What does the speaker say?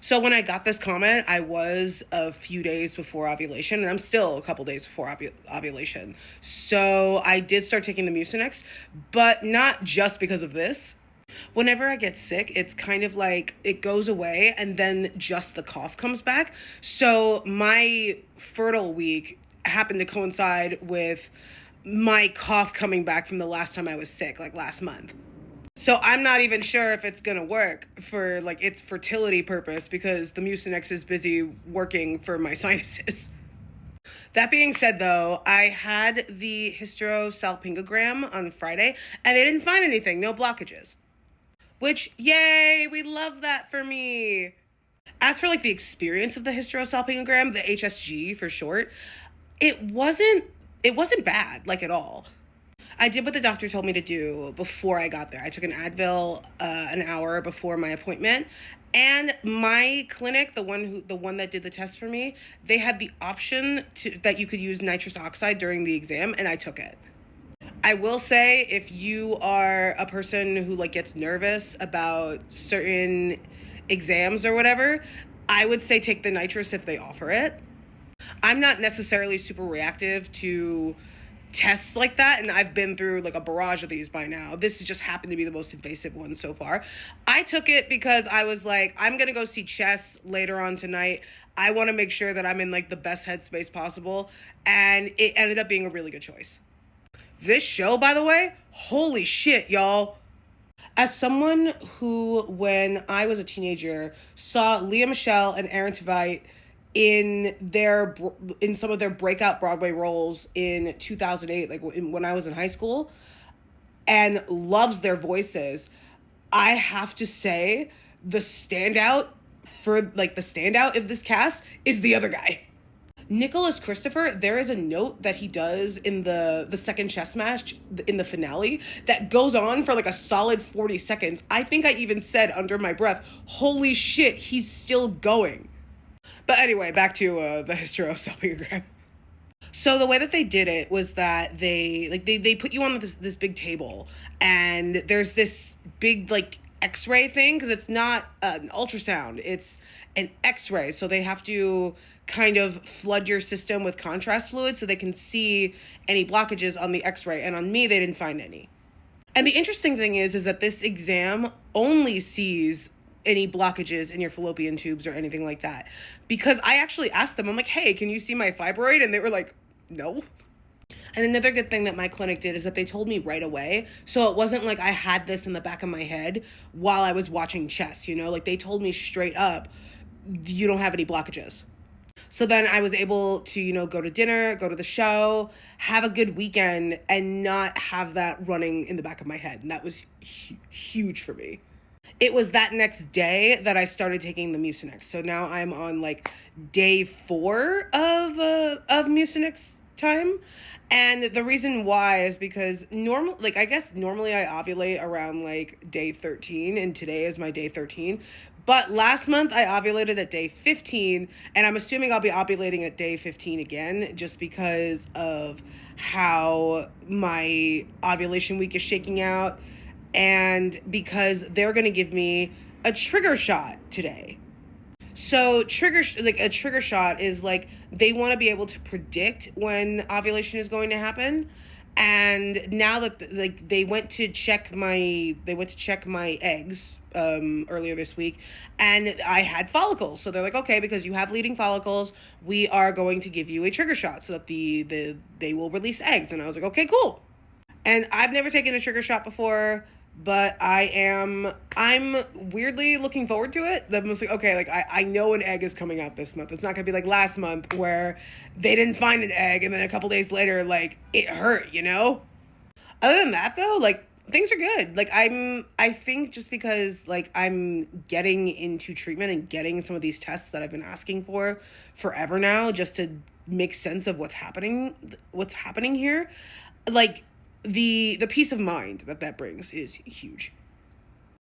So when I got this comment, I was a few days before ovulation, and I'm still a couple days before ovulation. So I did start taking the Mucinex, but not just because of this. Whenever I get sick, it's kind of like it goes away and then just the cough comes back. So my fertile week happened to coincide with my cough coming back from the last time I was sick, like last month. So I'm not even sure if it's gonna work for like its fertility purpose because the Mucinex is busy working for my sinuses. That being said, though, I had the hysterosalpingogram on Friday and they didn't find anything, no blockages. Which, yay, we love that for me. As for like the experience of the hysterosalpingogram, the HSG for short, it wasn't bad, like at all. I did what the doctor told me to do before I got there. I took an Advil an hour before my appointment, and my clinic, the one that did the test for me, they had the option that you could use nitrous oxide during the exam, and I took it. I will say, if you are a person who like gets nervous about certain exams or whatever, I would say take the nitrous if they offer it. I'm not necessarily super reactive to tests like that, and I've been through like a barrage of these by now. This just happened to be the most invasive one so far. I took it because I was like, I'm gonna go see chess later on tonight. I want to make sure that I'm in like the best headspace possible, and it ended up being a really good choice. This show, by the way, holy shit, y'all. As someone who, when I was a teenager, saw Leah Michele and Aaron Tveit in some of their breakout Broadway roles in 2008, like when I was in high school, and loves their voices, I have to say the standout of this cast is the other guy. Nicholas Christopher, there is a note that he does in the second chess match in the finale that goes on for like a solid 40 seconds. I think I even said under my breath, holy shit, he's still going. But anyway, back to the hysterosalpingogram. So the way that they did it was that they put you on this big table, and there's this big like X-ray thing, because it's not an ultrasound, it's an X-ray. So they have to kind of flood your system with contrast fluid so they can see any blockages on the X-ray. And on me, they didn't find any. And the interesting thing is that this exam only sees any blockages in your fallopian tubes or anything like that. Because I actually asked them, I'm like, hey, can you see my fibroid? And they were like, no. And another good thing that my clinic did is that they told me right away. So it wasn't like I had this in the back of my head while I was watching chess, you know? Like they told me straight up, you don't have any blockages. So then I was able to, you know, go to dinner, go to the show, have a good weekend, and not have that running in the back of my head. And that was huge for me. It was that next day that I started taking the Mucinex. So now I'm on like day 4 of Mucinex time. And the reason why is because normally I ovulate around like day 13, and today is my day 13. But last month I ovulated at day 15, and I'm assuming I'll be ovulating at day 15 again, just because of how my ovulation week is shaking out, and because they're going to give me a trigger shot today. So a trigger shot is like they want to be able to predict when ovulation is going to happen. And now that like they went to check my eggs earlier this week, and I had follicles. So they're like, okay, because you have leading follicles, we are going to give you a trigger shot so that they will release eggs. And I was like, okay, cool. And I've never taken a trigger shot before, but I'm weirdly looking forward to it. I'm just like, okay, like I know an egg is coming out this month. It's not gonna be like last month where they didn't find an egg and then a couple days later, like it hurt, you know? Other than that though, like things are good. Like I think just because like I'm getting into treatment and getting some of these tests that I've been asking for forever now, just to make sense of what's happening here, like the peace of mind that brings is huge.